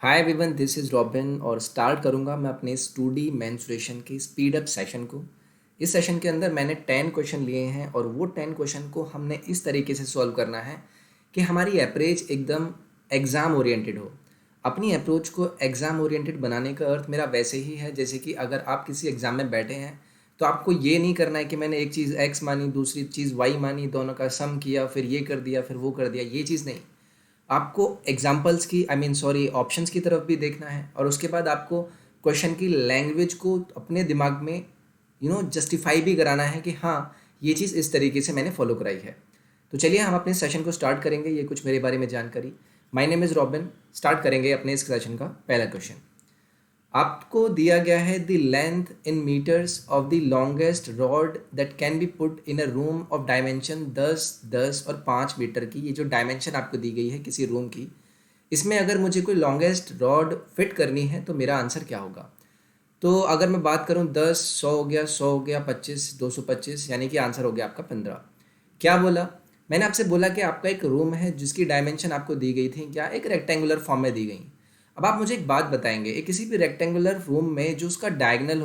Hi everyone, this is robin और start करूंगा मैं अपने इस 2D मेंसुरेशन के स्पीड अप सेशन को। इस सेशन के अंदर मैंने 10 क्वेश्चन लिए हैं और वो 10 क्वेश्चन को हमने इस तरीके से सॉल्व करना है कि हमारी अप्रोच एकदम एग्ज़ाम ओरिएंटेड हो। अपनी अप्रोच को एग्ज़ाम ओरिएंटेड बनाने का अर्थ मेरा वैसे ही है जैसे कि अगर आप किसी एग्ज़ाम में बैठे हैं तो आपको ये नहीं करना है कि मैंने एक चीज़ एक्स मानी, दूसरी चीज़ वाई मानी, दोनों का सम किया, फिर ये कर दिया, फिर वो कर दिया। ये चीज़ नहीं। आपको एग्जाम्पल्स की सॉरी ऑप्शंस की तरफ भी देखना है और उसके बाद आपको क्वेश्चन की लैंग्वेज को अपने दिमाग में जस्टिफाई भी कराना है कि हाँ, ये चीज़ इस तरीके से मैंने फॉलो कराई है। तो चलिए हम अपने सेशन को स्टार्ट करेंगे। ये कुछ मेरे बारे में जानकारी। My name is robin. Start करेंगे अपने इस सेशन का पहला क्वेश्चन। आपको दिया गया है the length in metres of the longest rod that can be put in a room of dimension 10, 10 और 5 मीटर की। ये जो डायमेंशन आपको दी गई है किसी रूम की, इसमें अगर मुझे कोई लॉन्गेस्ट रॉड फिट करनी है तो मेरा आंसर क्या होगा। तो अगर मैं बात करूं 10, 100 हो गया, 100 हो गया, 25, 225, यानी कि आंसर हो गया आपका 15। क्या बोला मैंने आपसे? बोला कि आपका एक रूम है जिसकी डायमेंशन आपको दी गई थी, क्या एक रेक्टेंगुलर फॉर्म में दी गई। अब आप मुझे एक बात बताएंगे, एक किसी भी रेक्टेंगुलर रूम में जो उसका डायगनल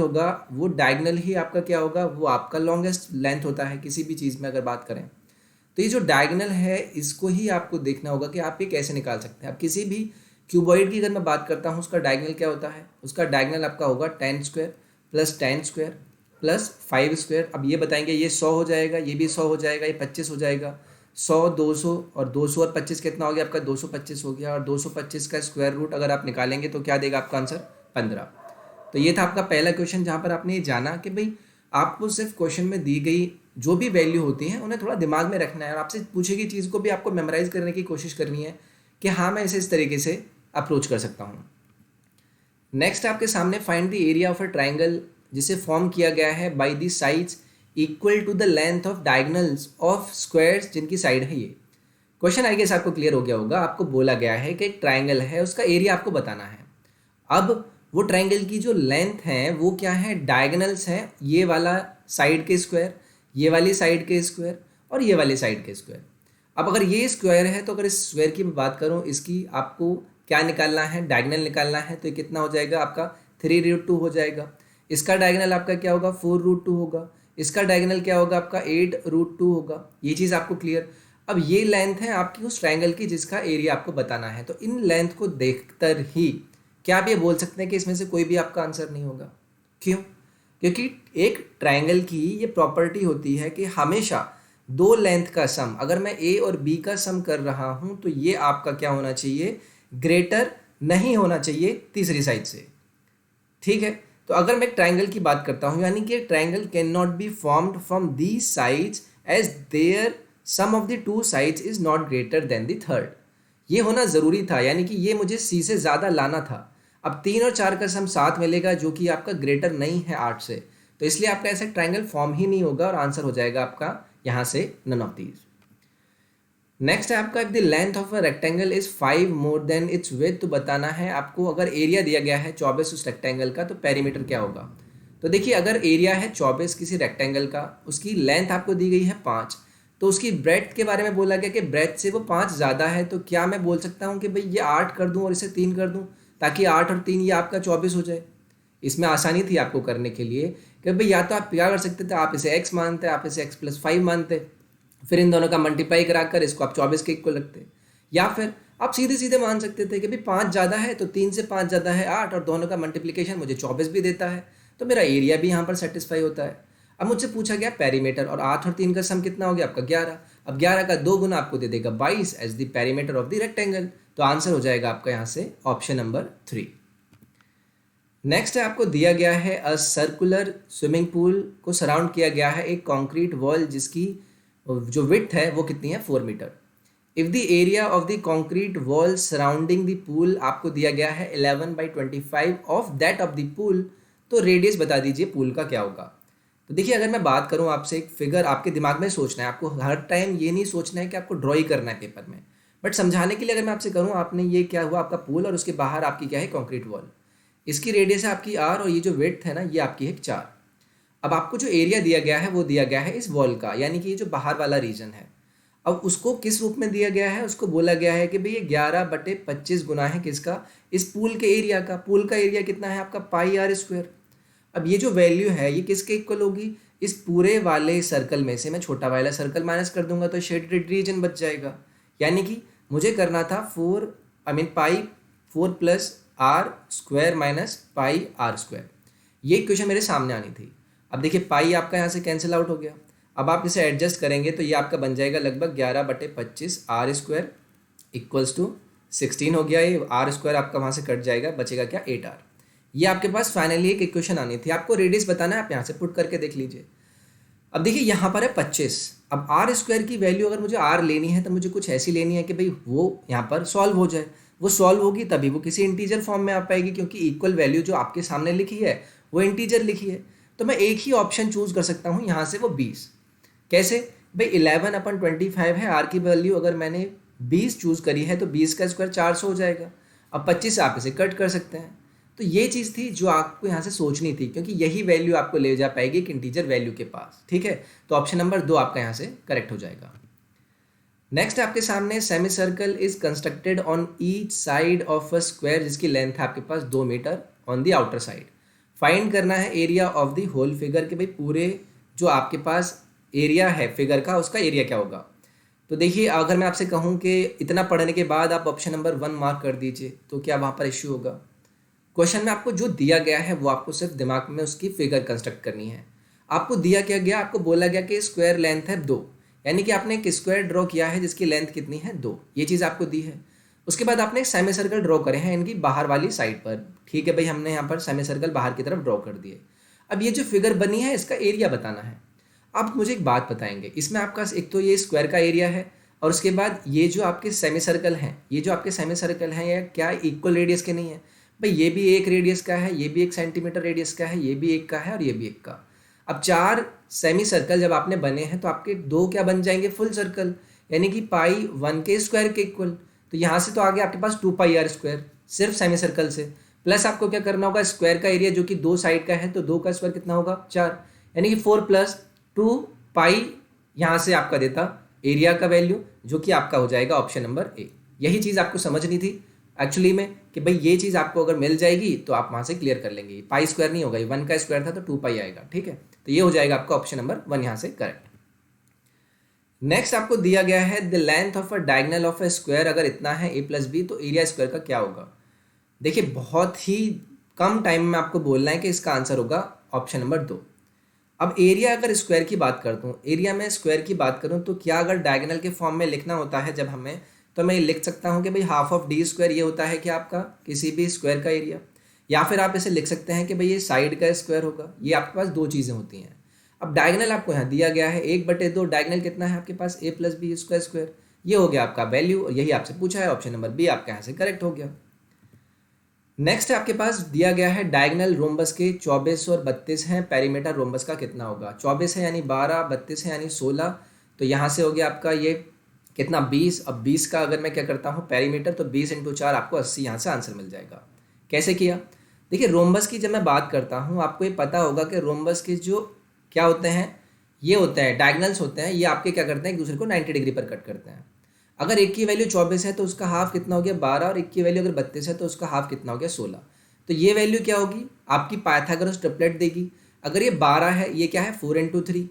होगा वो डायगनल ही आपका क्या होगा, वो आपका लॉन्गेस्ट लेंथ होता है किसी भी चीज़ में अगर बात करें। तो ये जो डायगनल है इसको ही आपको देखना होगा कि आप ये कैसे निकाल सकते हैं। अब किसी भी क्यूबॉइड की अगर मैं बात करता हूँ, उसका डायगनल क्या होता है? उसका डायगनल आपका होगा 10 square plus 10 square plus 5 square. अब ये बताएंगे ये 100 हो जाएगा, ये भी 100 हो जाएगा, ये 25 हो जाएगा। 100, 200 और 200 और 25 कितना हो गया आपका? 225 हो गया। और 225 का स्क्वायर रूट अगर आप निकालेंगे तो क्या देगा आपका आंसर? 15। तो ये था आपका पहला क्वेश्चन जहाँ पर आपने ये जाना कि भाई आपको सिर्फ क्वेश्चन में दी गई जो भी वैल्यू होती है उन्हें थोड़ा दिमाग में रखना है और आपसे पूछी गई चीज़ को भी आपको मेमोराइज करने की कोशिश करनी है कि हाँ, मैं इसे इस तरीके से अप्रोच कर सकता हूँ। नेक्स्ट आपके सामने find the area of a triangle जिसे फॉर्म किया गया है by the sides equal to the length of diagonals of squares जिनकी साइड है। ये क्वेश्चन आई गेस आपको क्लियर हो गया होगा। आपको बोला गया है कि एक ट्राइंगल है, उसका एरिया आपको बताना है। अब वो ट्राइंगल की जो लेंथ है वो क्या है? डायगनल्स है, ये वाला साइड के स्क्वायर, ये वाली साइड के स्क्वायर और ये वाली साइड के स्क्वायर। अब अगर ये स्क्वायर है तो अगर इस स्क्वायर की मैं बात करूं, इसकी आपको क्या निकालना है? डायगनल निकालना है। तो ये कितना हो जाएगा आपका? 3√2 हो जाएगा। इसका डायगनल आपका क्या होगा? 4√2 होगा। इसका डायगनल क्या होगा आपका? 8√2 होगा। ये चीज़ आपको क्लियर। अब ये लेंथ है आपकी उस ट्राइंगल की जिसका एरिया आपको बताना है। तो इन लेंथ को देखकर ही क्या आप ये बोल सकते हैं कि इसमें से कोई भी आपका आंसर नहीं होगा? क्यों? क्योंकि एक ट्राइंगल की ये प्रॉपर्टी होती है कि हमेशा दो लेंथ का सम, अगर मैं ए और बी का सम कर रहा हूं तो ये आपका क्या होना चाहिए? ग्रेटर नहीं होना चाहिए तीसरी साइड से। ठीक है। तो अगर मैं ट्राइंगल की बात करता हूं, यानी कि triangle can not be formed from these sides as their sum of the two sides is not greater than the third. ये होना ज़रूरी था, यानी कि ये मुझे सी से ज़्यादा लाना था। अब 3 और 4 का सम 7 मिलेगा जो कि आपका ग्रेटर नहीं है 8 से, तो इसलिए आपका ऐसा ट्राइंगल फॉर्म ही नहीं होगा और आंसर हो जाएगा आपका यहाँ से नन ऑफ दीज। नेक्स्ट है आपका, if the length of a rectangle is 5 more than it's width, तो बताना है आपको। अगर एरिया दिया गया है 24 उस रेक्टेंगल का, तो पेरीमीटर क्या होगा? तो देखिए, अगर एरिया है 24 किसी रेक्टेंगल का, उसकी लेंथ आपको दी गई है 5, तो उसकी ब्रेथ के बारे में बोला गया कि ब्रेथ से वो 5 ज़्यादा है। तो क्या मैं बोल सकता हूँ कि भाई ये 8 कर दूँ और इसे 3 कर दूँ, ताकि 8 और 3 ये आपका 24 हो जाए। इसमें आसानी थी आपको करने के लिए कि भाई या तो आप क्या कर सकते थे, आप इसे x मानते, आप इसे x+5 मानते, फिर इन दोनों का मल्टीप्लाई कराकर इसको आप 24 के इक्वल रखते। या फिर आप सीधे सीधे मान सकते थे कि भाई 5 ज़्यादा है तो 3 से 5 ज़्यादा है 8, और दोनों का मल्टीप्लिकेशन मुझे 24 भी देता है, तो मेरा एरिया भी यहाँ पर सेटिस्फाई होता है। अब मुझसे पूछा गया पेरीमीटर, और 8 और 3 का सम कितना हो गया आपका? 11। अब 11 का 2 गुना आपको दे देगा 22 as the perimeter of the rectangle. तो आंसर हो जाएगा आपका यहाँ से ऑप्शन नंबर 3। नेक्स्ट है, आपको दिया गया है अ सर्कुलर स्विमिंग पूल को सराउंड किया गया है एक कॉन्क्रीट वॉल जिसकी जो विड्थ है वो कितनी है? 4 metre. If the area of the concrete wall surrounding the pool आपको दिया गया है 11/25 of that of the pool, तो रेडियस बता दीजिए पूल का क्या होगा। तो देखिए, अगर मैं बात करूं आपसे, एक फिगर आपके दिमाग में सोचना है। आपको हर टाइम ये नहीं सोचना है कि आपको ड्रॉ ही करना है पेपर में, बट समझाने के लिए अगर मैं आपसे करूं, आपने ये क्या हुआ आपका पूल और उसके बाहर आपकी क्या है? Concrete wall. इसकी रेडियस है आपकी r और ये जो विड्थ है ना ये आपकी है 4। अब आपको जो एरिया दिया गया है वो दिया गया है इस वॉल का, यानी कि ये जो बाहर वाला रीजन है। अब उसको किस रूप में दिया गया है, उसको बोला गया है कि भाई ये 11/25 गुना है किसका, इस पूल के एरिया का। पूल का एरिया कितना है आपका, पाई आर स्क्वायर। अब ये जो वैल्यू है ये किसके इक्वल होगी, इस पूरे वाले सर्कल में से मैं छोटा वाला सर्कल माइनस कर दूंगा तो शेडेड रीजन बच जाएगा। यानी कि मुझे करना था पाई 4+r² माइनस पाई r²। ये इक्वेशन मेरे सामने आनी थी। अब देखिए पाई आपका यहाँ से कैंसिल आउट हो गया। अब आप इसे एडजस्ट करेंगे तो ये आपका बन जाएगा लगभग 11/25 r² इक्वल्स टू 16 हो गया। ये r² आपका वहाँ से कट जाएगा, बचेगा क्या, 8r। ये आपके पास फाइनली एक इक्वेशन आनी थी। आपको रेडियस बताना है, आप यहाँ से पुट करके देख लीजिए। अब देखिए यहाँ पर है 25। अब r² की वैल्यू अगर मुझे r लेनी है तो मुझे कुछ ऐसी लेनी है कि भाई वो यहाँ पर सॉल्व हो जाए। वो सॉल्व होगी तभी वो किसी इंटीजर फॉर्म में आ पाएगी, क्योंकि इक्वल वैल्यू जो आपके सामने लिखी है वो इंटीजर लिखी है। तो मैं एक ही ऑप्शन चूज कर सकता हूँ यहाँ से, वो 20। कैसे भाई, 11/25 है, आर की वैल्यू अगर मैंने 20 चूज करी है तो 20 का स्क्वायर 400 हो जाएगा। अब 25 आप इसे कट कर सकते हैं। तो ये चीज़ थी जो आपको यहाँ से सोचनी थी, क्योंकि यही वैल्यू आपको ले जा पाएगी एक इंटीजर वैल्यू के पास। ठीक है, तो ऑप्शन नंबर 2 आपका यहाँ से करेक्ट हो जाएगा। नेक्स्ट आपके सामने semi circle is constructed on each side of a square जिसकी लेंथ है आपके पास 2 metre on the outer side. Find करना है area of the whole figure, कि भाई पूरे जो आपके पास एरिया है फिगर का उसका एरिया क्या होगा। तो देखिए अगर मैं आपसे कहूँ कि इतना पढ़ने के बाद आप ऑप्शन नंबर 1 मार्क कर दीजिए तो क्या वहाँ पर इश्यू होगा। क्वेश्चन में आपको जो दिया गया है वो आपको सिर्फ दिमाग में उसकी फिगर कंस्ट्रक्ट करनी है। आपको दिया क्या गया, आपको बोला गया कि स्क्वायर लेंथ है 2, यानी कि आपने एक स्क्वायर ड्रॉ किया है जिसकी लेंथ कितनी है 2, ये चीज़ आपको दी है। उसके बाद आपने एक सेमी सर्कल ड्रॉ करे हैं इनकी बाहर वाली साइड पर। ठीक है भाई, हमने यहाँ पर सेमी सर्कल बाहर की तरफ ड्रॉ कर दिए। अब ये जो फिगर बनी है इसका एरिया बताना है। अब मुझे एक बात बताएंगे, इसमें आपका एक तो ये स्क्वायर का एरिया है और उसके बाद ये जो आपके सेमी सर्कल हैं, ये जो आपके सेमी सर्कल हैं ये क्या इक्वल रेडियस के नहीं है भाई। ये भी 1 रेडियस का है, ये भी 1 सेंटीमीटर रेडियस का है, ये भी 1 का है और ये भी 1 का। अब 4 सेमी सर्कल जब आपने बने हैं तो आपके 2 क्या बन जाएंगे, फुल सर्कल, यानी कि पाई 1 के स्क्वायर के इक्वल। तो यहाँ से तो आगे आपके पास 2πr² सिर्फ सेमी सर्कल से, प्लस आपको क्या करना होगा, स्क्वायर का एरिया जो कि 2 साइड का है तो 2 का स्क्वायर कितना होगा 4, यानी कि 4 + 2π यहाँ से आपका देता एरिया का वैल्यू, जो कि आपका हो जाएगा ऑप्शन नंबर ए। यही चीज़ आपको समझनी थी एक्चुअली में, कि भाई ये चीज़ आपको अगर मिल जाएगी तो आप वहाँ से क्लियर कर लेंगे। पाई स्क्वायर नहीं होगा, ये 1 का स्क्वायर था तो 2π आएगा। ठीक है, तो ये हो जाएगा आपका ऑप्शन नंबर 1 यहाँ से करेक्ट। नेक्स्ट आपको दिया गया है the length of a diagonal of a square, अगर इतना है a + b तो एरिया स्क्वायर का क्या होगा। देखिए बहुत ही कम टाइम में आपको बोलना है कि इसका आंसर होगा ऑप्शन नंबर 2। अब एरिया अगर स्क्वायर की बात करता हूँ, एरिया में स्क्वायर की बात करूँ तो क्या अगर डायगोनल के फॉर्म में लिखना होता है जब हमें, तो मैं लिख सकता हूँ कि भाई ½ d² ये होता है कि आपका किसी भी स्क्वायर का एरिया, या फिर आप इसे लिख सकते हैं कि भाई ये साइड का स्क्वायर होगा। ये आपके पास 2 चीज़ें होती हैं। अब डायगोनल आपको यहाँ दिया गया है 1/2, डायगोनल कितना है आपके पास a + b स्क्वायर, ये हो गया आपका वैल्यू और यही आपसे पूछा है। ऑप्शन नंबर बी आपका यहाँ से करेक्ट हो गया। नेक्स्ट आपके पास दिया गया है डायगोनल रोम्बस के 24 और 32 हैं, पेरीमीटर रोम्बस का कितना होगा। 24 है यानी 12, 32 है यानी 16, तो यहाँ से हो गया आपका ये कितना 20। अब 20 का अगर मैं क्या करता हूँ पेरीमीटर, तो 20 × 4 आपको 80 यहाँ से आंसर मिल जाएगा। कैसे किया, देखिए रोम्बस की जब मैं बात करता हूँ आपको ये पता होगा कि रोम्बस के जो क्या होते हैं, ये होते हैं डायगोनल्स होते हैं, ये आपके क्या करते हैं एक दूसरे को 90 डिग्री पर कट करते हैं। अगर एक की वैल्यू 24 है तो उसका हाफ कितना हो गया 12, और एक की वैल्यू अगर 32 है तो उसका हाफ कितना हो गया 16। तो ये वैल्यू क्या होगी आपकी पाइथागोरस ट्रिपलेट देगी। अगर ये 12 है, ये क्या है 4 × 3,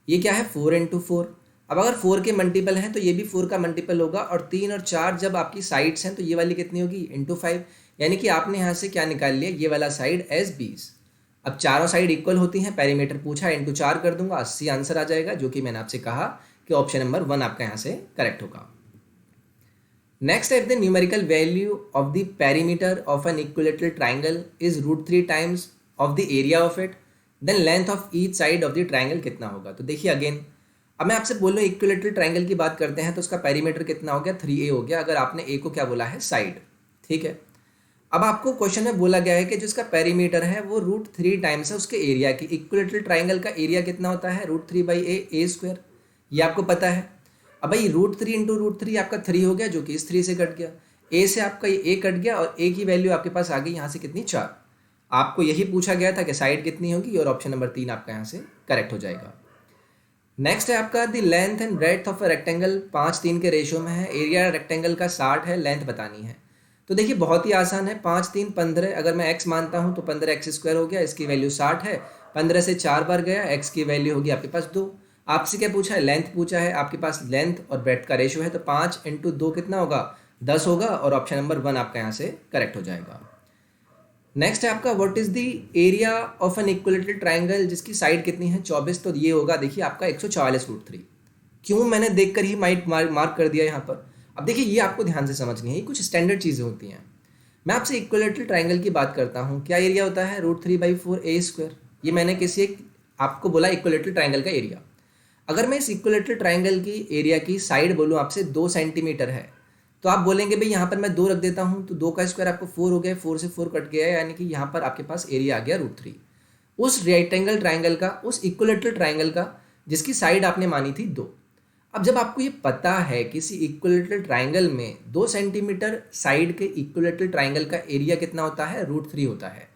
ये क्या है 4 × 4। अब अगर 4 के मल्टीपल हैं तो ये भी 4 का मल्टीपल होगा, और 3 और 4 जब आपकी साइड्स हैं तो ये वाली कितनी होगी × 5, यानी कि आपने यहाँ से क्या निकाल लिया, ये वाला साइड एज 20। अब चारों साइड इक्वल होती हैं, पेरीमीटर पूछा × 4 कर दूंगा 80 आंसर आ जाएगा, जो कि मैंने आपसे कहा कि ऑप्शन नंबर 1 आपका यहाँ से करेक्ट होगा। Next, if the numerical value of the perimeter of an equilateral triangle is √3 times of the area of it, then length of each side of the triangle कितना होगा। तो देखिए अगेन अब मैं आपसे बोल रहा हूँ इक्विलेटरल ट्राइंगल की बात करते हैं तो उसका पेरीमीटर कितना हो गया 3a हो गया, अगर आपने a को क्या बोला है साइड। ठीक है, अब आपको क्वेश्चन में बोला गया है कि जिसका पेरीमीटर है वो √3 टाइम्स है उसके एरिया की। इक्विलेटरल ट्राइंगल का एरिया कितना होता है √3/a², ये आपको पता है। अब भाई √3 × √3 आपका 3 हो गया, जो कि इस 3 से कट गया, a से आपका ये a कट गया और a की वैल्यू आपके पास आ गई यहाँ से कितनी 4। आपको यही पूछा गया था कि साइड कितनी होगी, और ऑप्शन नंबर 3 आपका यहाँ से करेक्ट हो जाएगा। नेक्स्ट है आपका the length and breadth of a rectangle, 5:3 के रेशियो में है। एरिया रेक्टेंगल का 60 है, लेंथ बतानी है। तो देखिए बहुत ही आसान है, 5×3 15। अगर मैं x मानता हूँ तो 15x² हो गया, इसकी वैल्यू 60 है। 15 से 4 बार गया, x की वैल्यू होगी आपके पास 2। आपसे क्या पूछा है? लेंथ पूछा है। आपके पास लेंथ और ब्रेड्थ का रेशियो है, तो 5 × 2 कितना होगा? 10 होगा, और ऑप्शन नंबर 1 आपका यहाँ से करेक्ट हो जाएगा। नेक्स्ट है आपका what is the area of an equilateral triangle, जिसकी साइड कितनी है? 24। तो ये होगा देखिए आपका 144√3। क्यों मैंने देखकर ही मार्क कर दिया यहाँ पर? अब देखिए ये आपको ध्यान से समझनी है, ये कुछ स्टैंडर्ड चीज़ें होती हैं। मैं आपसे इक्विलेटरल ट्राइंगल की बात करता हूँ, क्या एरिया होता है? √3/4a²। ये मैंने किसी एक आपको बोला इक्विलेटरल ट्राइंगल का एरिया। अगर मैं इस इक्विलेटरल ट्राइंगल की एरिया की साइड बोलूँ आपसे 2 सेंटीमीटर है, तो आप बोलेंगे भाई यहाँ पर मैं 2 रख देता हूँ, तो 2 का स्क्वायर आपको 4 हो गया, 4 से 4 कट गया, यानी कि यहाँ पर आपके पास एरिया आ गया √3। उस राइटेंगल ट्राइंगल का, उस इक्विलेटरल ट्राइंगल का जिसकी साइड आपने मानी थी 2। अब जब आपको ये पता है किसी इक्विलेटरल ट्राइंगल में 2 सेंटीमीटर साइड के इक्विलेटरल ट्राइंगल का एरिया कितना होता है? √3 होता है।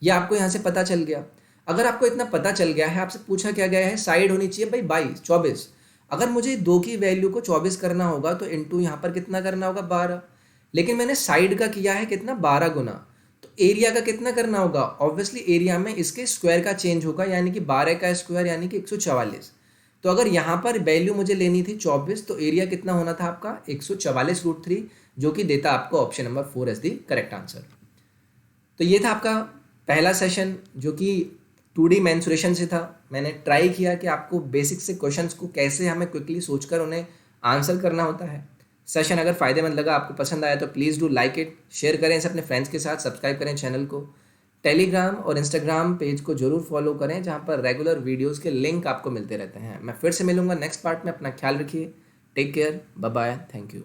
ये आपको यहाँ से पता चल गया। अगर आपको इतना पता चल गया है, आपसे पूछा क्या गया है? साइड होनी चाहिए भाई 22, 24। अगर मुझे 2 की वैल्यू को 24 करना होगा तो इंटू यहाँ पर कितना करना होगा? 12। लेकिन मैंने साइड का किया है कितना? 12 गुना। तो एरिया का कितना करना होगा? ऑब्वियसली एरिया में इसके स्क्वायर का चेंज होगा, यानी कि 12 का स्क्वायर यानी कि 144। तो अगर यहाँ पर वैल्यू मुझे लेनी थी 24, तो एरिया कितना होना था आपका? 144√3, जो कि देता आपको option number 4 as the correct answer. तो ये था आपका पहला सेशन, जो कि 2D मेंसुरेशन से था। मैंने ट्राई किया कि आपको बेसिक से क्वेश्चंस को कैसे हमें क्विकली सोचकर उन्हें आंसर करना होता है। सेशन अगर फ़ायदेमंद लगा, आपको पसंद आया, तो please do like it, share करें इसे अपने फ्रेंड्स के साथ, सब्सक्राइब करें चैनल को। टेलीग्राम और इंस्टाग्राम पेज को जरूर फॉलो करें, जहाँ पर रेगुलर वीडियोज़ के लिंक आपको मिलते रहते हैं। मैं फिर से मिलूंगा नेक्स्ट पार्ट में। अपना ख्याल रखिए, take care, bye bye, thank you.